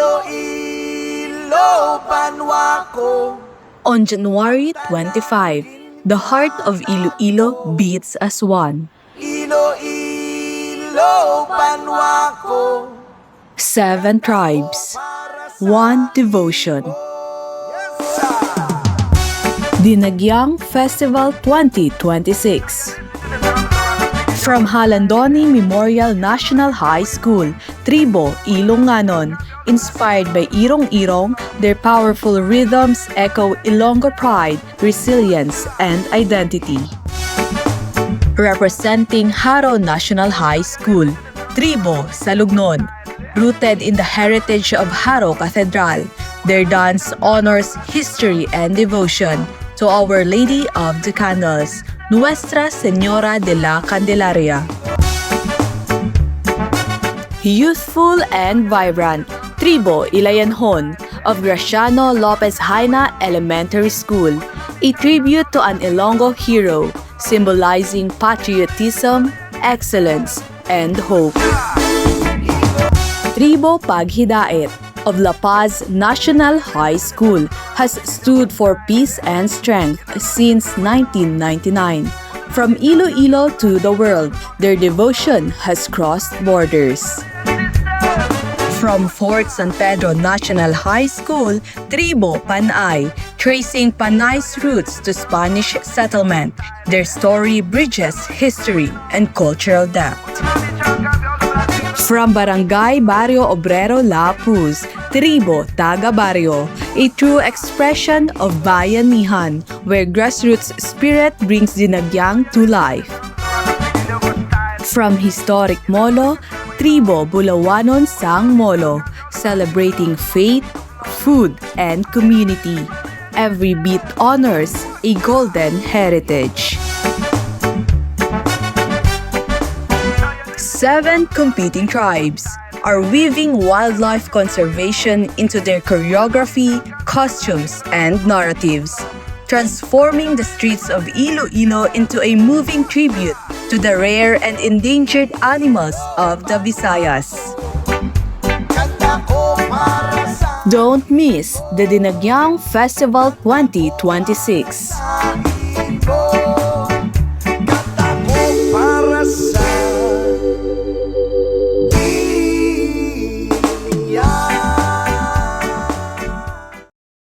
Iloilo, Banwako. On January 25, the heart of Iloilo beats as one. Iloilo, Banwako. 7 tribes, 1 devotion. Dinagyang Festival 2026. From Halandoni Memorial National High School, Tribu, Ilonganon, inspired by irong-irong, their powerful rhythms echo Ilonggo pride, resilience, and identity. Representing Haro National High School, Tribu, Salognon, rooted in the heritage of Haro Cathedral, their dance honors history and devotion to Our Lady of the Candles, Nuestra Señora de la Candelaria. Youthful and vibrant, Tribu Ilayanhon of Graciano Lopez Haina Elementary School, a tribute to an Ilonggo hero, symbolizing patriotism, excellence, and hope. Tribu Paghidaet of La Paz National High School has stood for peace and strength since 1999. From Iloilo to the world, their devotion has crossed borders. From Fort San Pedro National High School, Tribu Panay, tracing Panay's roots to Spanish settlement, their story bridges history and cultural depth. From Barangay Barrio Obrero La Puz, Tribu Taga-Baryo, a true expression of bayanihan, where grassroots spirit brings Dinagyang to life. From historic Molo, Tribu Bulawanon sang Molo, celebrating faith, food, and community. Every beat honors a golden heritage. 7 competing tribes are weaving wildlife conservation into their choreography, costumes, and narratives, transforming the streets of Iloilo into a moving tribute to the rare and endangered animals of the Visayas. Don't miss the Dinagyang Festival 2026.